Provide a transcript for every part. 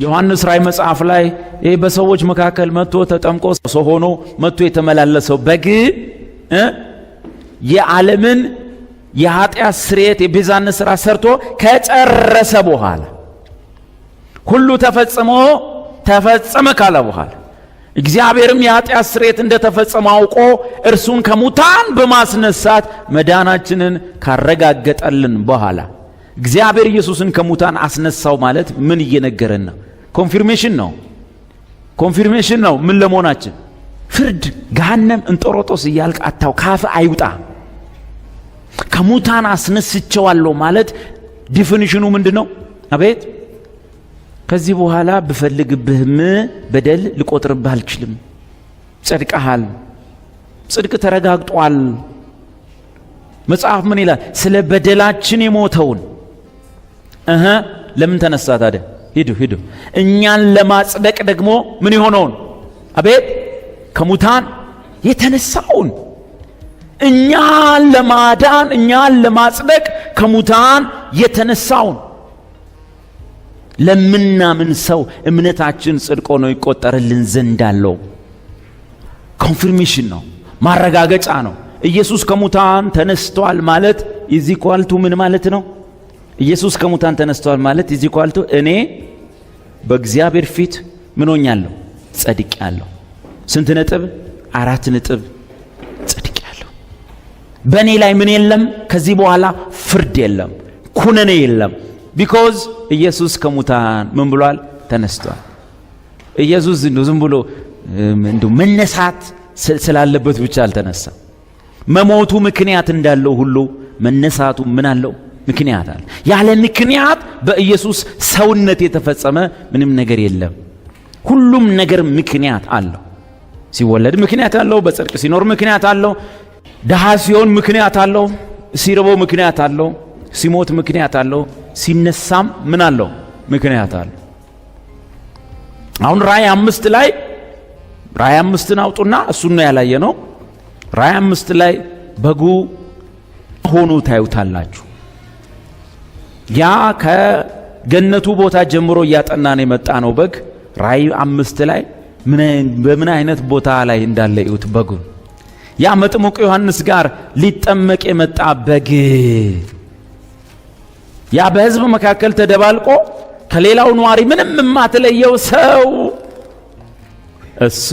ዮሐንስ ራእይ መጽሐፍ ላይ በሰዎች መካከል መጥቶ ተጠምቆ ሰው ሆኖ መጥቶ የተመላለሰው በግ የዓለምን የኃጢአት ስርየት የቤዛነት ሥራ ሰርቶ ከጨረሰ በኋላ ሁሉ ተፈጸመ ካለ በኋላ እግዚአብሔርም የኃጢአት ስርየት እንደተፈጸመ አውቆ እርሱን ከሙታን በማስነሳት መዳናችንን ካረጋገጠልን በኋላ እግዚአብሔር ኢየሱስን ከሙታን አስነሳው ማለት ምን እየነገረን ነው? ኮንፊርሜሽን ነው። ምን ለመሆናችን? ፍርድ፣ ገሃነም፣ እንጦሮጦስ እያልክ አታው ካፍ አይውጣ። ከሙታን አስነስቼዋለሁ ማለት ዲፊኒሽኑ ምንድነው? አቤት ከዚህ በኋላ ብፈልግብህም በደል ልቆጥርብህ አልችልም። ጸድቀሃል። ጽድቅ ተረጋግጧል። መጽሐፍ ምን ይላል? ስለ በደላችን የሞተውን ለምን ተነሳ ታዲያ? ሂዱ እኛን ለማጽደቅ ደግሞ ምን የሆነውን? አቤት ከሙታን የተነሳውን እኛን ለማዳን እኛን ለማጽደቅ ከሙታን የተነሳውን ለምናምን ሰው እምነታችን ጽድቅ ሆኖ ይቆጠርልን ዘንድ አለው። ኮንፊርሜሽን ነው፣ ማረጋገጫ ነው። ኢየሱስ ከሙታን ተነስቷል ማለት ኢዝ ኢኳል ቱ ምን ማለት ነው? ኢየሱስ ከሙታን ተነስቷል ማለት ኢዝ ኢኳል ቱ እኔ በእግዚአብሔር ፊት ምን ሆኛለሁ? ጸድቄያለሁ። ስንት ነጥብ? 4 ነጥብ ጸድቄያለሁ። በእኔ ላይ ምን የለም? ከዚህ በኋላ ፍርድ የለም፣ ኩነኔ የለም። ቢኮዝ ኢየሱስ ከሙታን ምን ብሏል? ተነስቷል። ኢየሱስ ዝም ብሎ መነሳት ስላለበት ብቻ አልተነሳም። መሞቱ ምክንያት እንዳለው ሁሉ መነሳቱ ምን አለው? ምክንያት አለ። ያለ ምክንያት በኢየሱስ ሰውነት የተፈጸመ ምንም ነገር የለም። ሁሉም ነገር ምክንያት አለው። ሲወለድ ምክንያት አለው፣ በጽድቅ ሲኖር ምክንያት አለው፣ ደሃ ሲሆን ምክንያት አለው፣ ሲርበው ምክንያት አለው፣ ሲሞት ምክንያት አለው፣ ሲነሳም ምን አለው? ምክንያት አለው። አሁን ራእይ 5 ላይ ራእይ 5ን አውጡና እሱን ነው ያላየ ነው። ራእይ 5 ላይ በጉ ሆኖ ታዩታላችሁ። ያ ከገነቱ ቦታ ጀምሮ እያጠናን የመጣ ነው በግ ራእይ 5 ላይ በምን አይነት ቦታ ላይ እንዳለ እዩት። በጉ ያ መጥምቁ ዮሐንስ ጋር ሊጠመቅ የመጣ በግ ያ በሕዝብ መካከል ተደባልቆ ከሌላው ነዋሪ ምንም የማትለየው ሰው እሱ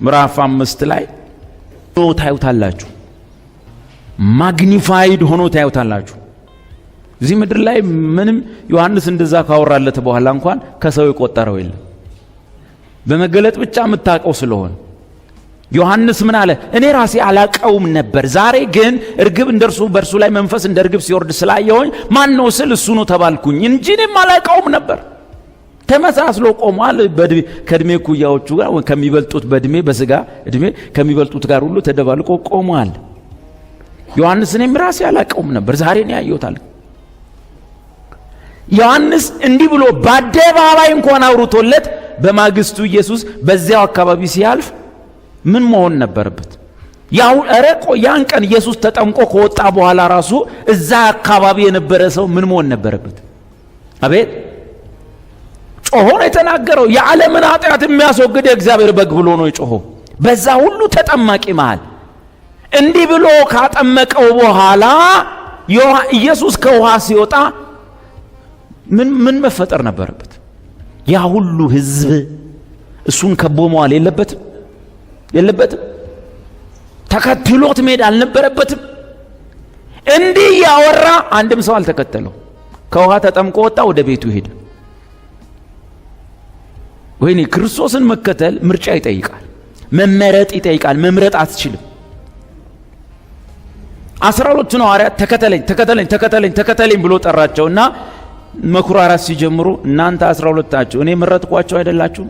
ምዕራፍ 5 ላይ ታዩታላችሁ። ማግኒፋይድ ሆኖ ታዩታላችሁ። እዚህ ምድር ላይ ምንም ዮሐንስ እንደዛ ካወራለት በኋላ እንኳን ከሰው የቆጠረው የለም። በመገለጥ ብቻ የምታውቀው ስለሆነ ዮሐንስ ምን አለ? እኔ ራሴ አላቀውም ነበር፣ ዛሬ ግን እርግብ እንደርሱ በእርሱ ላይ መንፈስ እንደ እርግብ ሲወርድ ስላየሁኝ ማን ነው ስል እሱ ነው ተባልኩኝ እንጂ እኔም አላቀውም ነበር። ተመሳስሎ ቆሟል። ከእድሜ ኩያዎቹ ጋር ከሚበልጡት በእድሜ በስጋ እድሜ ከሚበልጡት ጋር ሁሉ ተደባልቆ ቆሟል። ዮሐንስ እኔም ራሴ አላቀውም ነበር፣ ዛሬ ነው ያየሁታል። ዮሐንስ እንዲህ ብሎ በአደባባይ እንኳን አውርቶለት በማግስቱ ኢየሱስ በዚያው አካባቢ ሲያልፍ ምን መሆን ነበረበት? ያን ቀን ኢየሱስ ተጠምቆ ከወጣ በኋላ ራሱ እዛ አካባቢ የነበረ ሰው ምን መሆን ነበረበት? አቤት ጮሆ ነው የተናገረው። የዓለምን ኃጢአት የሚያስወግድ የእግዚአብሔር በግ ብሎ ነው የጮሆ። በዛ ሁሉ ተጠማቂ መሃል እንዲህ ብሎ ካጠመቀው በኋላ ኢየሱስ ከውሃ ሲወጣ ምን መፈጠር ነበረበት? ያ ሁሉ ሕዝብ እሱን ከቦ መዋል የለበትም? ተከትሎት መሄድ አልነበረበትም? እንዲህ ያወራ አንድም ሰው አልተከተለው። ከውሃ ተጠምቆ ወጣ፣ ወደ ቤቱ ሄደ። ወይኔ ክርስቶስን መከተል ምርጫ ይጠይቃል፣ መመረጥ ይጠይቃል። መምረጥ አትችልም። 12 ሐዋርያት ተከተለኝ ብሎ ጠራቸውና መኩራራት ሲጀምሩ እናንተ 12ታችሁ እኔ መረጥኳችሁ አይደላችሁ?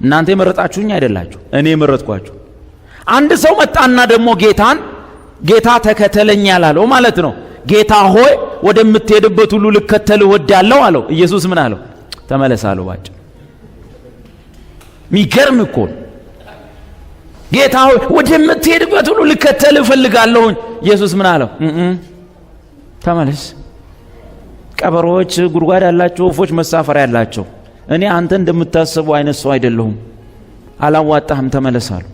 እናንተ የመረጣችሁኝ አይደላችሁ? እኔ መረጥኳችሁ። አንድ ሰው መጣና ደግሞ ጌታ ተከተለኝ ያላለው ማለት ነው። ጌታ ሆይ ወደምትሄድበት ሁሉ ልከተል እወዳለሁ አለው። ኢየሱስ ምን አለው? ተመለስ አለው። ባጭ ሚገርም እኮ ጌታ ሆይ ወደምትሄድበት ሁሉ ልከተል እፈልጋለሁ። ኢየሱስ ምን አለው? ተመለስ። ቀበሮች ጉድጓድ ያላቸው፣ ወፎች መሳፈሪያ ያላቸው፣ እኔ አንተ እንደምታስበው አይነት ሰው አይደለሁም፣ አላዋጣህም፣ ተመለስ አሉ።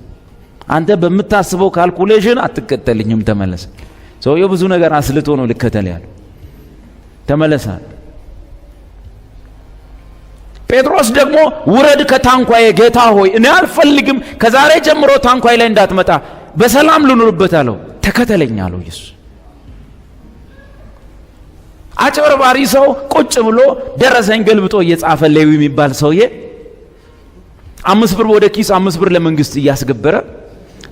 አንተ በምታስበው ካልኩሌሽን አትከተልኝም፣ ተመለስ። ሰውየው ብዙ ነገር አስልቶ ነው ልከተል ያለው። ተመለስ አሉ። ጴጥሮስ ደግሞ ውረድ ከታንኳዬ ጌታ ሆይ እኔ አልፈልግም፣ ከዛሬ ጀምሮ ታንኳዬ ላይ እንዳትመጣ፣ በሰላም ልኑርበት አለው። ተከተለኝ አለው ኢየሱስ። አጭበርባሪ ሰው ቁጭ ብሎ ደረሰኝ ገልብጦ እየጻፈ ሌዊ የሚባል ሰውዬ 5 ብር ወደ ኪስ 5 ብር ለመንግስት እያስገበረ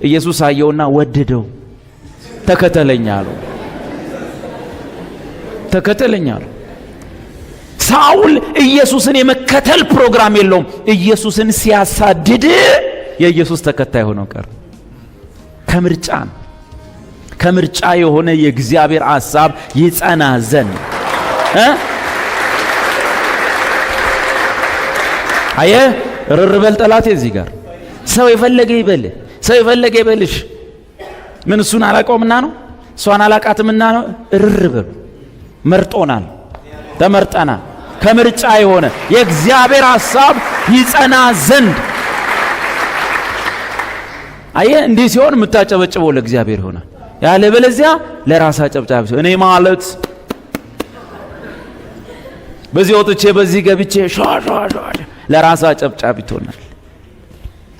ኢየሱስ አየውና ወደደው። ተከተለኝ አለው። ተከተለኝ አለው። ሳውል ኢየሱስን የመከተል ፕሮግራም የለውም። ኢየሱስን ሲያሳድድ የኢየሱስ ተከታይ ሆኖ ቀረ። ከምርጫ የሆነ የእግዚአብሔር ሐሳብ ይጸና ዘንድ አየ ርርበል ጠላቴ እዚህ ጋር ሰው የፈለገ ይበል፣ ሰው የፈለገ ይበልሽ። ምን እሱን አላቀውምና ነው፣ እሷን አላቃትምና ነው። ርርበል መርጦናል፣ ተመርጠናል። ከምርጫ የሆነ የእግዚአብሔር ሐሳብ ይጸና ዘንድ አየ እንዲህ ሲሆን የምታጨበጭበው ለእግዚአብሔር ይሆናል። ያለ በለዚያ ለራሳ ጨብጫቢ እኔ ማለት በዚህ ወጥቼ በዚህ ገብቼ ለራሳ ጨብጫቢ ትሆናል።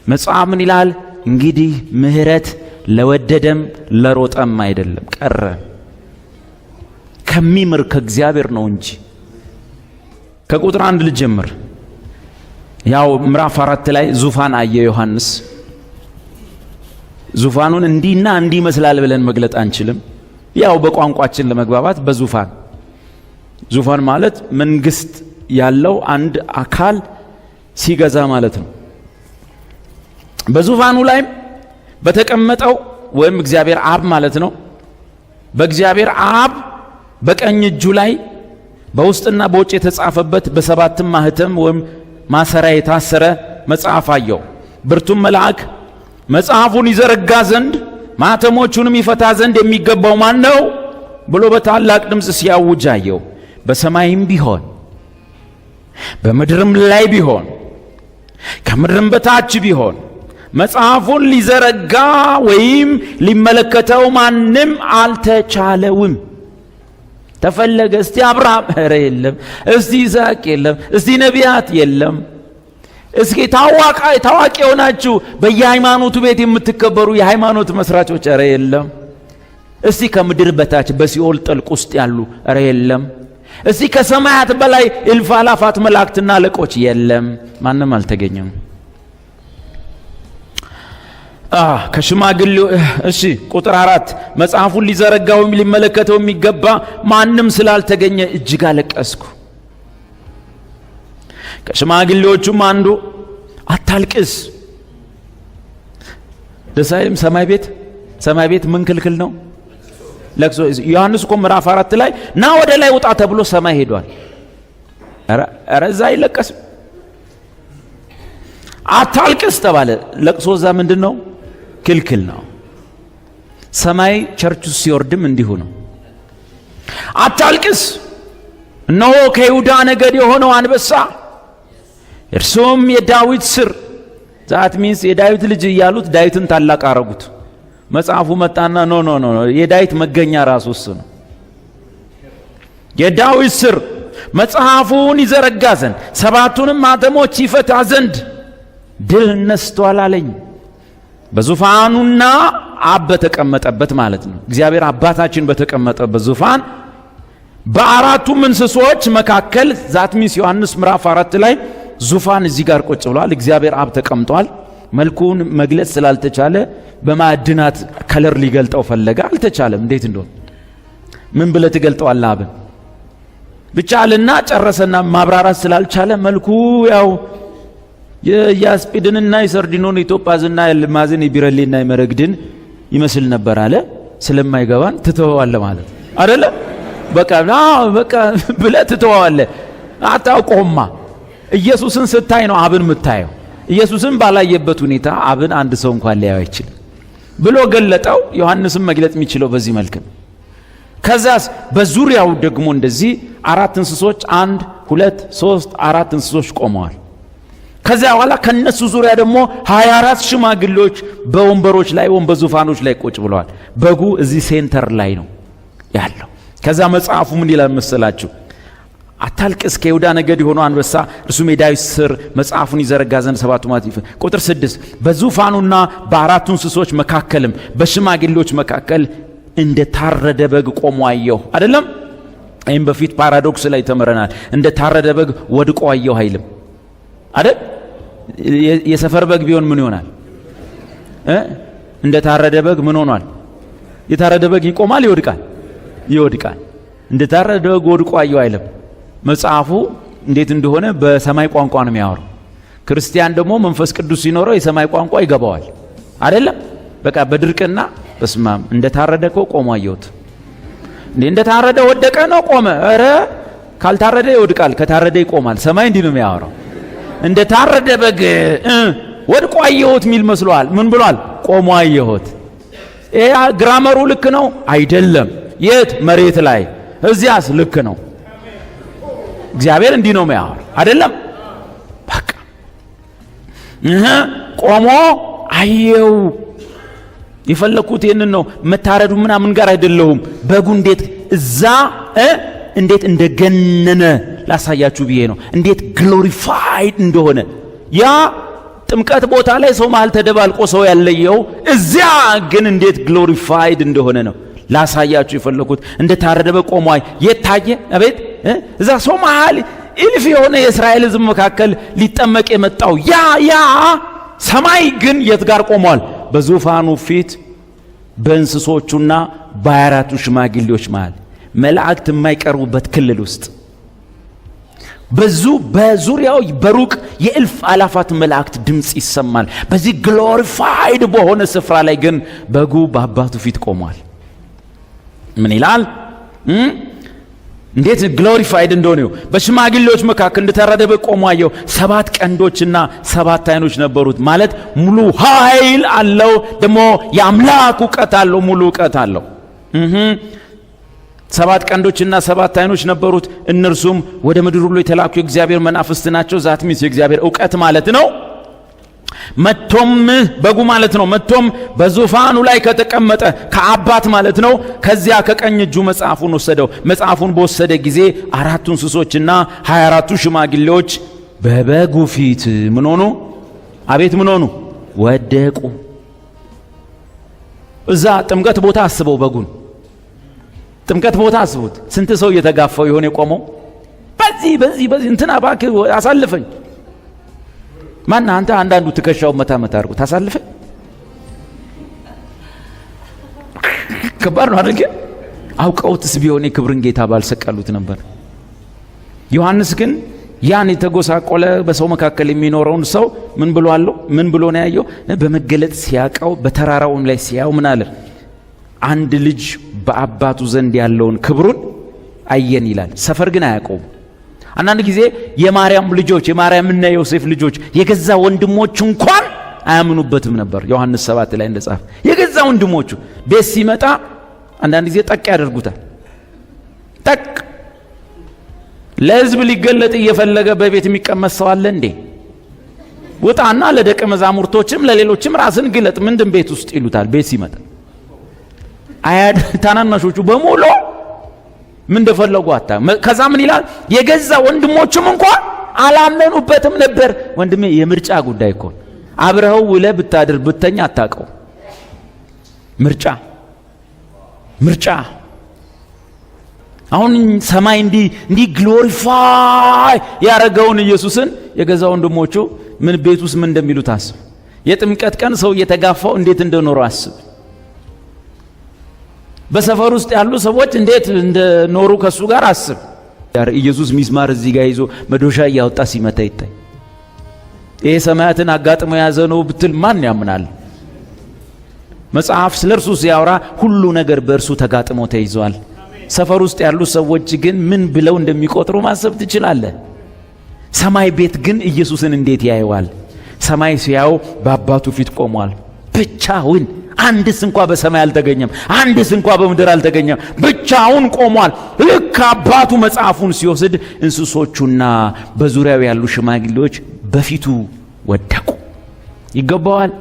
መጽሐፍ ምን ይላል? እንግዲህ ምህረት ለወደደም ለሮጠም አይደለም ቀረ፣ ከሚምር ከእግዚአብሔር ነው እንጂ። ከቁጥር 1 ልጀምር። ያው ምዕራፍ 4 ላይ ዙፋን አየ ዮሐንስ። ዙፋኑን እንዲና እንዲህ ይመስላል ብለን መግለጥ አንችልም። ያው በቋንቋችን ለመግባባት ዙፋን ማለት መንግስት ያለው አንድ አካል ሲገዛ ማለት ነው። በዙፋኑ ላይም በተቀመጠው ወይም እግዚአብሔር አብ ማለት ነው። በእግዚአብሔር አብ በቀኝ እጁ ላይ በውስጥና በውጭ የተጻፈበት በሰባትም ማህተም ወይም ማሰሪያ የታሰረ መጽሐፍ አየው። ብርቱም መልአክ መጽሐፉን ይዘረጋ ዘንድ ማህተሞቹንም ይፈታ ዘንድ የሚገባው ማን ነው ብሎ በታላቅ ድምፅ ሲያውጅ አየው። በሰማይም ቢሆን በምድርም ላይ ቢሆን ከምድርም በታች ቢሆን መጽሐፉን ሊዘረጋ ወይም ሊመለከተው ማንም አልተቻለውም። ተፈለገ እስቲ አብርሃም ኧረ የለም፣ እስቲ ይስሐቅ የለም፣ እስቲ ነቢያት የለም፣ እስኪ ታዋቂ የሆናችሁ በየሃይማኖቱ ቤት የምትከበሩ የሃይማኖት መስራቾች ኧረ የለም፣ እስቲ ከምድር በታች በሲኦል ጥልቅ ውስጥ ያሉ ኧረ የለም፣ እስቲ ከሰማያት በላይ እልፍ አላፋት መላእክትና አለቆች የለም፣ ማንም አልተገኘም። ከሽማግሌው እሺ ቁጥር 4 መጽሐፉን ሊዘረጋው ሊመለከተው የሚገባ ማንም ስላልተገኘ እጅግ አለቀስኩ። ከሽማግሌዎቹም አንዱ አታልቅስ፣ ደስ አይልም። ሰማይ ቤት ምን ክልክል ነው? ለቅሶ። ዮሐንስ እኮ ምዕራፍ 4 ላይ ና ወደ ላይ ውጣ ተብሎ ሰማይ ሄዷል። ኧረ እዛ አይለቀስም። አታልቅስ ተባለ። ለቅሶ እዛ ምንድን ነው? ክልክል ነው። ሰማይ ቸርቹ ሲወርድም እንዲሁ ነው። አታልቅስ፣ እነሆ ከይሁዳ ነገድ የሆነው አንበሳ እርሱም የዳዊት ስር ዛት ሚንስ የዳዊት ልጅ እያሉት ዳዊትን ታላቅ አረጉት። መጽሐፉ መጣና ኖ የዳዊት መገኛ ራሱ እሱ ነው። የዳዊት ስር መጽሐፉን ይዘረጋ ዘንድ ሰባቱንም ማተሞች ይፈታ ዘንድ ድል ነስቷል አለኝ። በዙፋኑና አብ በተቀመጠበት ማለት ነው። እግዚአብሔር አባታችን በተቀመጠበት ዙፋን በአራቱም እንስሶች መካከል ዛት ሚንስ ዮሐንስ ምዕራፍ 4 ላይ ዙፋን እዚህ ጋር ቁጭ ብሏል። እግዚአብሔር አብ ተቀምጧል። መልኩን መግለጽ ስላልተቻለ በማዕድናት ከለር ሊገልጠው ፈለገ፣ አልተቻለም። እንዴት እንደሆነ ምን ብለህ ትገልጠዋለህ? አብን ብቻ አለና ጨረሰና ማብራራት ስላልቻለ መልኩ ያው የያስጲድንና የሰርዲኖን የቶጳዝና የልማዝን የቢረሌና የመረግድን ይመስል ነበር አለ። ስለማይገባን ትተዋለህ ማለት አይደለ? በቃ ብለህ ትተዋለህ። አታውቀውማ። ኢየሱስን ስታይ ነው አብን የምታየው። ኢየሱስን ባላየበት ሁኔታ አብን አንድ ሰው እንኳን ሊያየው አይችልም ብሎ ገለጠው። ዮሐንስም መግለጥ የሚችለው በዚህ መልክ ነው። ከዛስ በዙሪያው ደግሞ እንደዚህ 4 እንስሶች 1 2 3 4 እንስሶች ቆመዋል። ከዚያ በኋላ ከነሱ ዙሪያ ደግሞ 24 ሽማግሌዎች በወንበሮች ላይ በዙፋኖች ላይ ቁጭ ብለዋል። በጉ እዚህ ሴንተር ላይ ነው ያለው። ከዛ መጽሐፉ ምን ይላል መሰላችሁ? አታልቅስ፣ ከይሁዳ ነገድ የሆነው አንበሳ እርሱም የዳዊት ሥር መጽሐፉን ይዘረጋ ዘንድ ሰባቱ ማዕዘናት። ቁጥር 6 በዙፋኑና በአራቱ እንስሶች መካከልም በሽማግሌዎች መካከል እንደ ታረደ በግ ቆሞ አየሁ። አይደለም? ይህም በፊት ፓራዶክስ ላይ ተመረናል። እንደ ታረደ በግ ወድቆ አየሁ አይልም አይደል? የሰፈር በግ ቢሆን ምን ይሆናል? እንደ ታረደ በግ ምን ሆኗል? የታረደ በግ ይቆማል? ይወድቃል? ይወድቃል። እንደ ታረደ በግ ወድቆ አየሁ አይልም። መጽሐፉ እንዴት እንደሆነ በሰማይ ቋንቋ ነው የሚያወራው። ክርስቲያን ደግሞ መንፈስ ቅዱስ ሲኖረው የሰማይ ቋንቋ ይገባዋል አይደለም? በቃ በድርቅና በስማም እንደ ታረደ እኮ ቆሞ አየሁት። እንደ ታረደ ወደቀ ነው ቆመ? ኧረ ካልታረደ ይወድቃል፣ ከታረደ ይቆማል። ሰማይ እንዲህ ነው የሚያወራው። እንደ ታረደ በግ ወድቆ አየሁት ሚል መስሏል። ምን ብሏል? ቆሞ አየሁት። ግራመሩ ልክ ነው አይደለም? የት? መሬት ላይ። እዚያስ ልክ ነው። እግዚአብሔር እንዲህ ነው የሚያወራው አይደለም? በቃ ቆሞ አየው። የፈለኩት ይህንን ነው። መታረዱ ምናምን ጋር አይደለሁም። በጉ እንዴት እዛ እንዴት እንደገነነ ላሳያችሁ ብዬ ነው። እንዴት ግሎሪፋይድ እንደሆነ ያ ጥምቀት ቦታ ላይ ሰው መሃል ተደባልቆ ሰው ያለየው፣ እዚያ ግን እንዴት ግሎሪፋይድ እንደሆነ ነው ላሳያችሁ የፈለኩት። እንደ ታረደ በግ ቆሞ የት ታየ? አቤት እዛ ሰው መሃል እልፍ የሆነ የእስራኤል ሕዝብ መካከል ሊጠመቅ የመጣው ያ ሰማይ ግን የት ጋር ቆሟል? በዙፋኑ ፊት በእንስሶቹና በአራቱ ሽማግሌዎች መሃል መላእክት የማይቀርቡበት ክልል ውስጥ በዙሪያው በሩቅ የእልፍ አላፋት መላእክት ድምፅ ይሰማል። በዚህ ግሎሪፋይድ በሆነ ስፍራ ላይ ግን በጉ በአባቱ ፊት ቆሟል። ምን ይላል? እንዴት ግሎሪፋይድ እንደሆነ በሽማግሌዎች መካከል እንደታረደ በግ ቆሞ አየሁ። 7 ቀንዶችና 7 አይኖች ነበሩት። ማለት ሙሉ ኃይል አለው፣ ደግሞ የአምላክ ዕውቀት አለው፣ ሙሉ ዕውቀት አለው። 7 ቀንዶችና 7 አይኖች ነበሩት። እነርሱም ወደ ምድር ሁሉ የተላኩ የእግዚአብሔር መናፍስት ናቸው። ዛት ሚስ የእግዚአብሔር ዕውቀት ማለት ነው። መጥቶም በጉ ማለት ነው። መጥቶም በዙፋኑ ላይ ከተቀመጠ ከአባት ማለት ነው። ከዚያ ከቀኝ እጁ መጽሐፉን ወሰደው። መጽሐፉን በወሰደ ጊዜ 4 እንስሶችና 24ቱ ሽማግሌዎች በበጉ ፊት ምን ሆኑ? አቤት ምን ሆኑ? ወደቁ። እዛ ጥምቀት ቦታ አስበው፣ በጉን ጥምቀት ቦታ አስቡት። ስንት ሰው እየተጋፋው የሆነ የቆመው በዚህ እንትና እባክህ አሳልፈኝ። ማን አንተ? አንዳንዱ ትከሻው መታ አድርጎ ታሳልፈኝ። ከባድ ነው አይደል? አውቀውትስ ቢሆን የክብርን ጌታ ባልሰቀሉት ነበር። ዮሐንስ ግን ያን የተጎሳቆለ በሰው መካከል የሚኖረውን ሰው ምን ብሎ ነው ያየው? በመገለጥ ሲያቀው በተራራውም ላይ ሲያው ምን አለ? አንድ ልጅ በአባቱ ዘንድ ያለውን ክብሩን አየን ይላል። ሰፈር ግን አያውቀውም። አንዳንድ ጊዜ የማርያም ልጆች የማርያምና የዮሴፍ ልጆች የገዛ ወንድሞቹ እንኳን አያምኑበትም ነበር። ዮሐንስ 7 ላይ እንደጻፈ የገዛ ወንድሞቹ ቤት ሲመጣ አንዳንድ ጊዜ ጠቅ ያደርጉታል። ጠቅ ለሕዝብ ሊገለጥ እየፈለገ በቤት የሚቀመጥ ሰው አለ እንዴ? ውጣና ለደቀ መዛሙርቶችም ለሌሎችም ራስን ግለጥ። ምንድን ቤት ውስጥ ይሉታል። ቤት ሲመጣ ታናናሾቹ በሙሉ ምን እንደፈለጉ አታ። ከዛ ምን ይላል? የገዛ ወንድሞቹም እንኳን አላመኑበትም ነበር። ወንድሜ የምርጫ ጉዳይ እኮ አብረኸው ውለህ ብታድር ብተኛ አታውቀው። ምርጫ አሁን ሰማይ እንዲህ ግሎሪፋይ ያረጋውን ኢየሱስን የገዛ ወንድሞቹ ምን ቤት ውስጥ ምን እንደሚሉት አስብ። የጥምቀት ቀን ሰው እየተጋፋው እንዴት እንደኖሩ አስብ። በሰፈር ውስጥ ያሉ ሰዎች እንዴት እንደኖሩ ከሱ ጋር አስብ። ኢየሱስ ሚስማር እዚህ ጋር ይዞ መዶሻ እያወጣ ሲመታ ይታይ። ይሄ ሰማያትን አጋጥሞ ያዘ ነው ብትል ማን ያምናል? መጽሐፍ ስለ እርሱ ሲያወራ ሁሉ ነገር በእርሱ ተጋጥሞ ተይዟል። ሰፈር ውስጥ ያሉ ሰዎች ግን ምን ብለው እንደሚቆጥሩ ማሰብ ትችላለህ። ሰማይ ቤት ግን ኢየሱስን እንዴት ያየዋል? ሰማይ ሲያው በአባቱ ፊት ቆሟል። ብቻውን አንድስ እንኳ በሰማይ አልተገኘም፣ አንድስ እንኳ በምድር አልተገኘም፣ ብቻውን ቆሟል። ልክ አባቱ መጽሐፉን ሲወስድ እንስሶቹና በዙሪያው ያሉ ሽማግሌዎች በፊቱ ወደቁ። ይገባዋል፣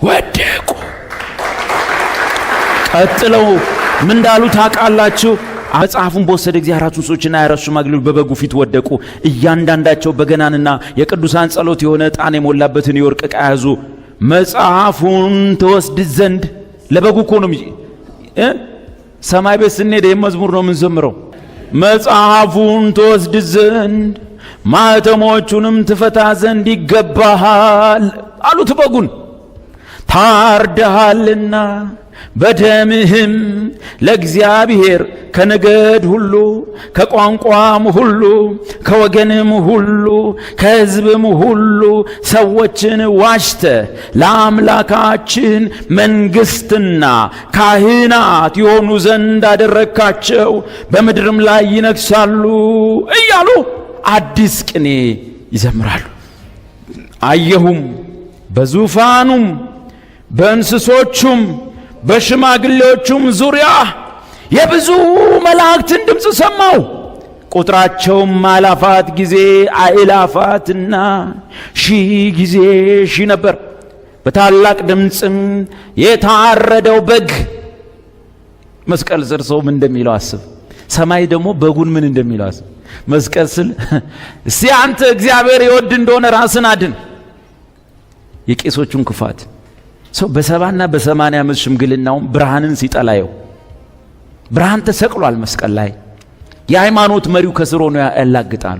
ወደቁ። ቀጥለው ምን እንዳሉ ታውቃላችሁ? መጽሐፉን በወሰደ ጊዜ አራቱ እንስሶችና 24 ሽማግሌዎች በበጉ ፊት ወደቁ። እያንዳንዳቸው በገናንና የቅዱሳን ጸሎት የሆነ ዕጣን የሞላበትን የወርቅ ዕቃ ያዙ። መጽሐፉን ተወስድ ዘንድ ለበጉ እኮ ነው። ሰማይ ቤት ስንሄድ ይህም መዝሙር ነው የምንዘምረው። መጽሐፉን ተወስድ ዘንድ ማኅተሞቹንም ትፈታ ዘንድ ይገባሃል አሉት። በጉን ታርደሃልና በደምህም ለእግዚአብሔር ከነገድ ሁሉ ከቋንቋም ሁሉ ከወገንም ሁሉ ከሕዝብም ሁሉ ሰዎችን ዋጅተ ለአምላካችን መንግሥትና ካህናት የሆኑ ዘንድ አደረግካቸው፣ በምድርም ላይ ይነግሣሉ እያሉ አዲስ ቅኔ ይዘምራሉ። አየሁም በዙፋኑም በእንስሶቹም በሽማግሌዎቹም ዙሪያ የብዙ መላእክትን ድምፅ ሰማው። ቁጥራቸውም አላፋት ጊዜ አእላፋትና ሺህ ጊዜ ሺህ ነበር። በታላቅ ድምፅም የታረደው በግ መስቀል ስር ሰው ምን እንደሚለው አስብ። ሰማይ ደግሞ በጉን ምን እንደሚለው አስብ። መስቀል ስል እስቲ አንተ እግዚአብሔር ይወድ እንደሆነ ራስን አድን። የቄሶቹን ክፋት ሰው በ70 በ80 ዓመት ሽምግልናውም ብርሃንን ሲጠላየው፣ ብርሃን ተሰቅሏል መስቀል ላይ። የሃይማኖት መሪው ከስር ሆኖ ያላግጣሉ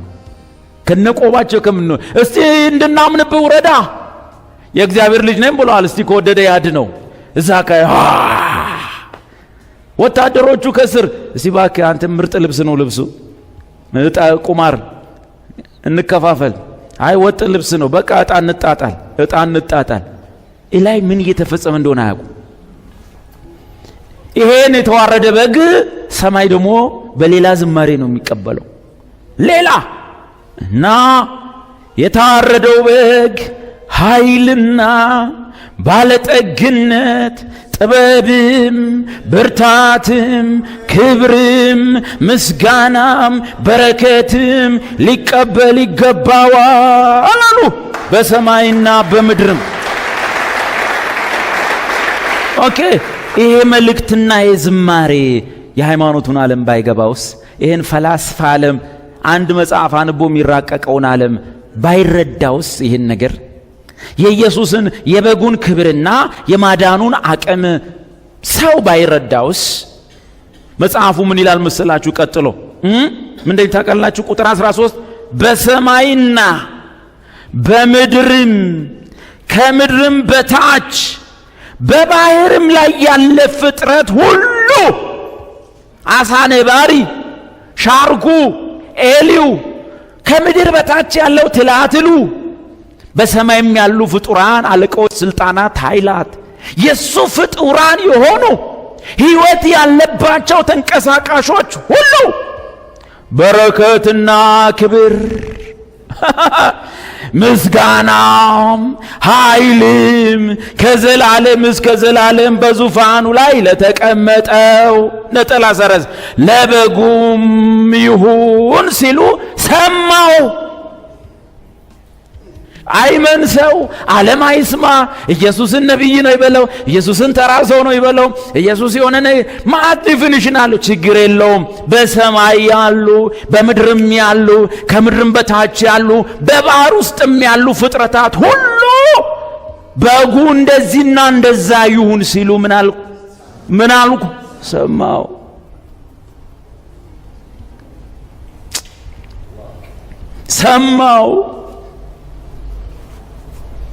ከነቆባቸው። ከምን ነው እስቲ እንድናምንብህ ውረዳ፣ የእግዚአብሔር ልጅ ነኝ ብለዋል። እስቲ ከወደደ ያድነው። እዛ ወታደሮቹ ከስር እስቲ እባክህ አንተ ምርጥ ልብስ ነው ልብሱ፣ እጣ ቁማር እንከፋፈል። አይ ወጥ ልብስ ነው በቃ እጣ እንጣጣል። ላይ ምን እየተፈጸመ እንደሆነ አያውቁ። ይሄን የተዋረደ በግ ሰማይ ደግሞ በሌላ ዝማሬ ነው የሚቀበለው። ሌላ እና የታረደው በግ ኃይልና ባለጠግነት ጥበብም ብርታትም ክብርም ምስጋናም በረከትም ሊቀበል ይገባዋል አሉ በሰማይና በምድርም። ኦኬ ይሄ መልእክትና የዝማሬ የሃይማኖቱን ዓለም ባይገባውስ፣ ይሄን ፈላስፋ ዓለም አንድ መጽሐፍ አንቦ የሚራቀቀውን ዓለም ባይረዳውስ፣ ይሄን ነገር የኢየሱስን የበጉን ክብርና የማዳኑን አቅም ሰው ባይረዳውስ፣ መጽሐፉ ምን ይላል መሰላችሁ? ቀጥሎ ምን እንደታቀላችሁ ቁጥር 13 በሰማይና በምድርም ከምድርም በታች በባህርም ላይ ያለ ፍጥረት ሁሉ አሳ ነባሪ፣ ሻርኩ፣ ኤሊው፣ ከምድር በታች ያለው ትላትሉ፣ በሰማይም ያሉ ፍጡራን አለቆች፣ ስልጣናት፣ ኃይላት፣ የሱ ፍጡራን የሆኑ ሕይወት ያለባቸው ተንቀሳቃሾች ሁሉ በረከትና ክብር ምስጋናም ኃይልም ከዘላለም እስከ ዘላለም በዙፋኑ ላይ ለተቀመጠው ነጠላ ሰረዝ ለበጉም ይሁን ሲሉ ሰማው። አይመን ሰው ዓለም አይስማ። ኢየሱስን ነቢይ ነው ይበለው፣ ኢየሱስን ተራ ሰው ነው ይበለው፣ ኢየሱስ የሆነ ማት ዲፊኒሽን አለው። ችግር የለውም። በሰማይ ያሉ በምድርም ያሉ ከምድርም በታች ያሉ በባህር ውስጥም ያሉ ፍጥረታት ሁሉ በጉ እንደዚህና እንደዛ ይሁን ሲሉ ምን አልኩ? ሰማው።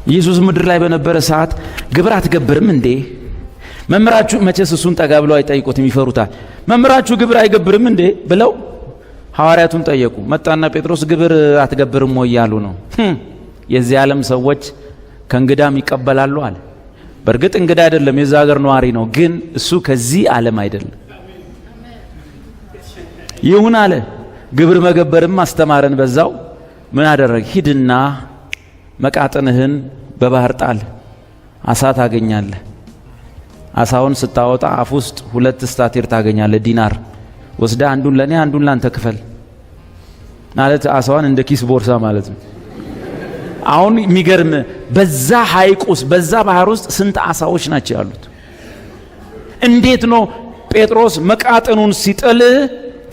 ኢየሱስ ምድር ላይ በነበረ ሰዓት ግብር አትገብርም እንዴ? መምህራችሁ መቼስ እሱን ጠጋ ብለው አይጠይቁትም፣ ይፈሩታል። መምህራችሁ ግብር አይገብርም እንዴ ብለው ሐዋርያቱን ጠየቁ። መጣና ጴጥሮስ ግብር አትገብርም ወይ ያሉ ነው። የዚህ ዓለም ሰዎች ከእንግዳም ይቀበላሉ አለ። በእርግጥ እንግዳ አይደለም፣ የዛ ሀገር ነዋሪ ነው። ግን እሱ ከዚህ ዓለም አይደለም። ይሁን አለ። ግብር መገበርም አስተማረን። በዛው ምን አደረግ? ሂድና መቃጥንህን በባህር ጣል፣ አሳ ታገኛለህ። አሳውን ስታወጣ አፍ ውስጥ 2 ስታቲር ታገኛለህ፣ ዲናር ወስዳ አንዱን ለኔ አንዱን ላንተ ክፈል ማለት አሳዋን እንደ ኪስ ቦርሳ ማለት ነው። አሁን የሚገርም በዛ ሐይቅ ውስጥ በዛ ባህር ውስጥ ስንት አሳዎች ናቸው ያሉት? እንዴት ነው ጴጥሮስ መቃጥኑን ሲጥል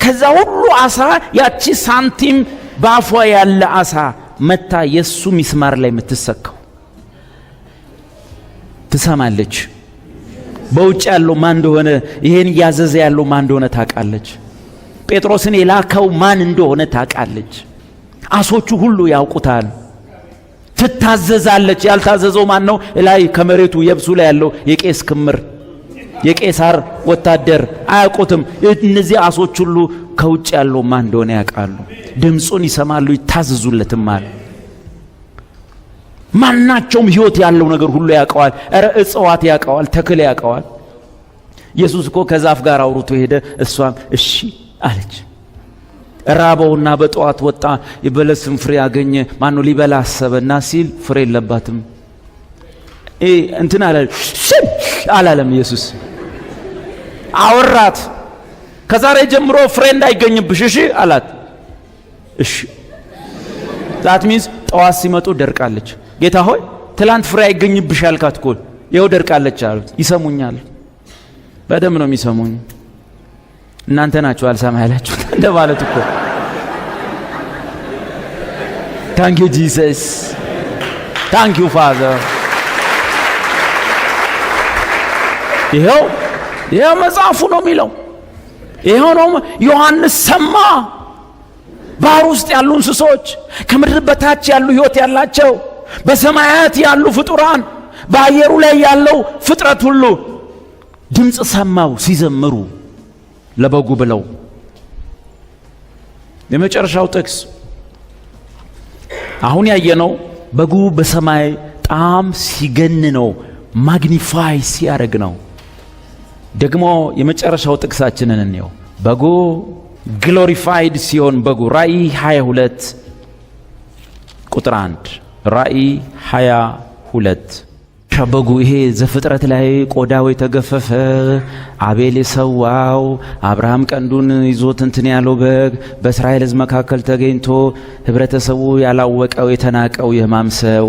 ከዛ ሁሉ አሳ ያቺ ሳንቲም ባፏ ያለ አሳ መታ የሱ ሚስማር ላይ የምትሰካው? ትሰማለች። በውጭ ያለው ማን እንደሆነ ይሄን ያዘዘ ያለው ማን እንደሆነ ታውቃለች። ጴጥሮስን የላከው ማን እንደሆነ ታውቃለች። አሶቹ ሁሉ ያውቁታል። ትታዘዛለች። ያልታዘዘው ማን ነው? ላይ ከመሬቱ የብሱ ላይ ያለው የቄስ ክምር የቄሳር ወታደር አያውቁትም። እነዚህ አሶች ሁሉ ከውጭ ያለው ማን እንደሆነ ያውቃሉ። ድምጹን ይሰማሉ፣ ይታዘዙለትማል። ማናቸውም ህይወት ያለው ነገር ሁሉ ያውቀዋል። እጽዋት ያውቀዋል፣ ተክል ያውቀዋል። ኢየሱስ እኮ ከዛፍ ጋር አውርቶ ሄደ። እሷም እሺ አለች። ራበውና በጠዋት ወጣ፣ የበለስን ፍሬ አገኘ። ማነው ሊበላ አሰበና ሲል ፍሬ የለባትም እንትን አላለም። ኢየሱስ አወራት። ከዛሬ ጀምሮ ፍሬ እንዳይገኝብሽ እሺ አላት። እሺ ዛት ሚንስ ጠዋት ሲመጡ ደርቃለች። ጌታ ሆይ ትላንት ፍሬ አይገኝብሽ ያልካት እኮ ይኸው ደርቃለች አሉት። ይሰሙኛል፣ በደንብ ነው የሚሰሙኝ። እናንተ ናችሁ አልሰማ ያላችሁት እንደማለት እኮ። ታንክ ዩ ጂሰስ፣ ታንክ ዩ ፋዘር። ይኸው መጽሐፉ ነው የሚለው። ይኸው ነው ዮሐንስ ሰማ። ባህር ውስጥ ያሉ እንስሶች፣ ከምድር በታች ያሉ ህይወት ያላቸው፣ በሰማያት ያሉ ፍጡራን፣ በአየሩ ላይ ያለው ፍጥረት ሁሉ ድምፅ ሰማው ሲዘምሩ ለበጉ ብለው። የመጨረሻው ጥቅስ አሁን ያየነው በጉ በሰማይ ጣም ሲገን ነው፣ ማግኒፋይ ሲያደርግ ነው። ደግሞ የመጨረሻው ጥቅሳችንን እንየው። በጉ ግሎሪፋይድ ሲሆን በጉ ራእይ 22 ቁጥር 1 ራእይ 22 በጉ ይሄ ዘፍጥረት ላይ ቆዳው የተገፈፈ አቤል የሰዋው አብርሃም ቀንዱን ይዞት እንትን ያለው በግ በእስራኤል ሕዝብ መካከል ተገኝቶ ህብረተሰቡ ያላወቀው የተናቀው የሕማም ሰው።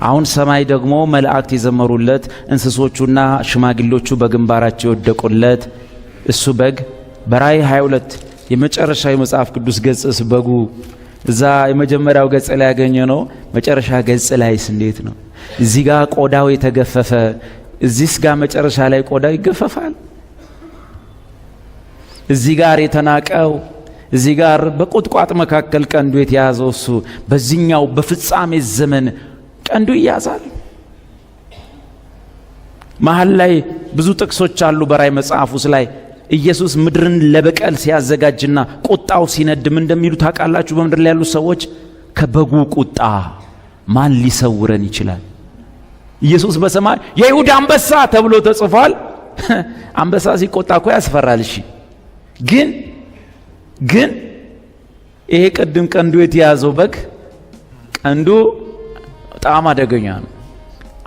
አሁን ሰማይ ደግሞ መላእክት የዘመሩለት እንስሶቹና ሽማግሌዎቹ በግንባራቸው የወደቁለት እሱ በግ በራእይ 22 የመጨረሻው የመጽሐፍ ቅዱስ ገጽስ በጉ እዛ የመጀመሪያው ገጽ ላይ ያገኘ ነው። መጨረሻ ገጽ ላይስ እንዴት ነው? እዚህ ጋር ቆዳው የተገፈፈ፣ እዚህስ ጋር መጨረሻ ላይ ቆዳው ይገፈፋል። እዚህ ጋር የተናቀው፣ እዚህ ጋር በቁጥቋጥ መካከል ቀንዱ የተያዘው እሱ በዚህኛው በፍጻሜ ዘመን ቀንዱ ይያዛል። መሀል ላይ ብዙ ጥቅሶች አሉ በራእይ መጽሐፍ ውስጥ ላይ ኢየሱስ ምድርን ለበቀል ሲያዘጋጅና ቁጣው ሲነድም እንደሚሉ ታውቃላችሁ። በምድር ላይ ያሉ ሰዎች ከበጉ ቁጣ ማን ሊሰውረን ይችላል? ኢየሱስ በሰማይ የይሁዳ አንበሳ ተብሎ ተጽፏል። አንበሳ ሲቆጣ እኮ ያስፈራል። እሺ ግን ይሄ ቅድም ቀንዱ የተያዘው በግ ቀንዱ በጣም አደገኛ ነው።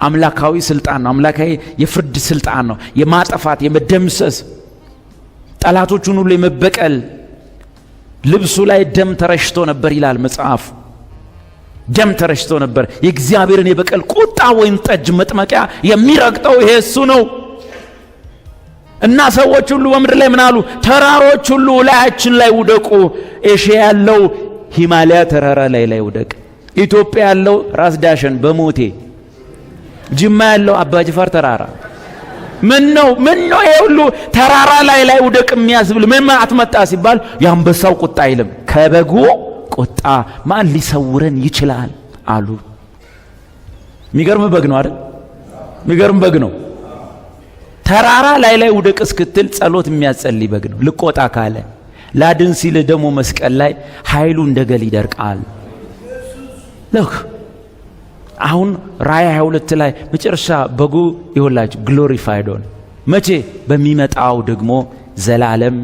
አምላካዊ ስልጣን ነው። አምላካዊ የፍርድ ስልጣን ነው። የማጠፋት የመደምሰስ ጠላቶቹን ሁሉ የመበቀል ልብሱ ላይ ደም ተረሽቶ ነበር ይላል መጽሐፍ። ደም ተረሽቶ ነበር። የእግዚአብሔርን የበቀል ቁጣ ወይን ጠጅ መጥመቂያ የሚረግጠው ይሄ እሱ ነው። እና ሰዎች ሁሉ በምድር ላይ ምን አሉ? ተራሮች ሁሉ ላያችን ላይ ውደቁ። ኤሽያ ያለው ሂማሊያ ተራራ ላይ ውደቅ። ኢትዮጵያ ያለው ራስ ዳሸን በሞቴ፣ ጅማ ያለው አባጅፋር ተራራ ምን ነው ይሄ ሁሉ ተራራ ላይ ውደቅ የሚያስብል ምን አትመጣ ሲባል የአንበሳው ቁጣ አይልም፣ ከበጉ ቁጣ ማን ሊሰውረን ይችላል አሉ። የሚገርም በግ ነው አይደል? የሚገርም በግ ነው። ተራራ ላይ ውደቅ እስክትል ጸሎት የሚያጸልይ በግ ነው። ልቆጣ ካለ ላድን ሲል ደግሞ መስቀል ላይ ኃይሉ እንደገል ይደርቃል። ለክ አሁን ራእይ 22 ላይ መጨረሻ በጉ ይወላችሁ ግሎሪፋይድ ሆነ። መቼ? በሚመጣው ደግሞ ዘላለም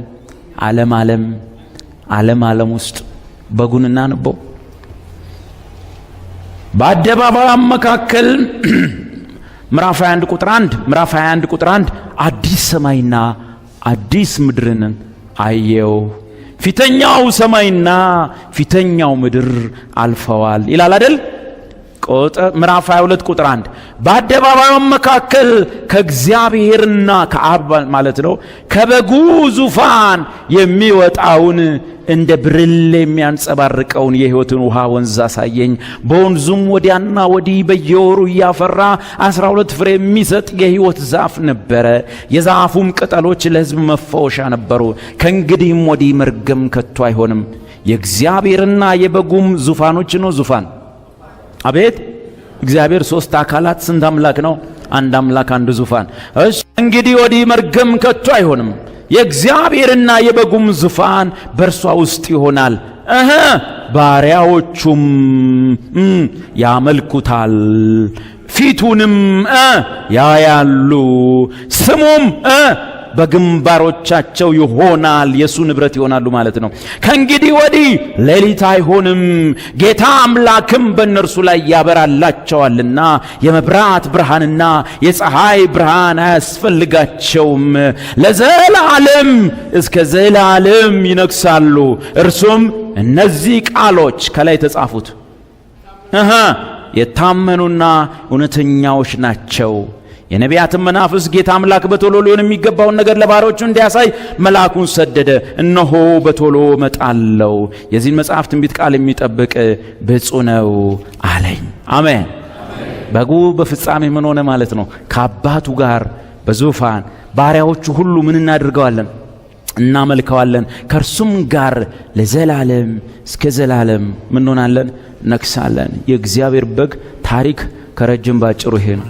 ዓለም ውስጥ በጉን እናነበው። በአደባባይ መካከል ምዕራፍ 21 ቁጥር 1 አዲስ ሰማይና አዲስ ምድርን አየው፣ ፊተኛው ሰማይና ፊተኛው ምድር አልፈዋል ይላል አይደል? ምዕራፍ 22 ቁጥር 1 በአደባባዩም መካከል ከእግዚአብሔርና ከአብ ማለት ነው ከበጉ ዙፋን የሚወጣውን እንደ ብርሌ የሚያንጸባርቀውን የሕይወትን ውሃ ወንዝ አሳየኝ። በወንዙም ወዲያና ወዲህ በየወሩ እያፈራ 12 ፍሬ የሚሰጥ የሕይወት ዛፍ ነበረ። የዛፉም ቅጠሎች ለሕዝብ መፈወሻ ነበሩ። ከእንግዲህም ወዲህ መርገም ከቶ አይሆንም። የእግዚአብሔርና የበጉም ዙፋኖች ነው። ዙፋን አቤት! እግዚአብሔር 3 አካላት ስንት አምላክ ነው? አንድ አምላክ አንድ ዙፋን። እሺ እንግዲህ ወዲህ መርገም ከቶ አይሆንም። የእግዚአብሔርና የበጉም ዙፋን በእርሷ ውስጥ ይሆናል። ባሪያዎቹም ያመልኩታል፣ ፊቱንም ያያሉ፣ ስሙም በግንባሮቻቸው ይሆናል። የሱ ንብረት ይሆናሉ ማለት ነው። ከእንግዲህ ወዲህ ሌሊት አይሆንም፣ ጌታ አምላክም በእነርሱ ላይ ያበራላቸዋልና የመብራት ብርሃንና የፀሐይ ብርሃን አያስፈልጋቸውም። ለዘላለም እስከ ዘላለም ይነግሳሉ። እርሱም እነዚህ ቃሎች ከላይ ተጻፉት የታመኑና እውነተኛዎች ናቸው። የነቢያትን መናፍስ ጌታ አምላክ በቶሎ ሊሆን የሚገባውን ነገር ለባሮቹ እንዲያሳይ መልአኩን ሰደደ። እነሆ በቶሎ እመጣለሁ፣ የዚህን መጽሐፍ ትንቢት ቃል የሚጠብቅ ብፁዕ ነው አለኝ። አሜን። በጉ በፍጻሜ ምን ሆነ ማለት ነው? ከአባቱ ጋር በዙፋን ባሪያዎቹ ሁሉ ምን እናድርገዋለን? እናመልከዋለን። ከእርሱም ጋር ለዘላለም እስከ ዘላለም ምን ሆናለን? ነግሳለን። የእግዚአብሔር በግ ታሪክ ከረጅም ባጭሩ ይሄ ነው።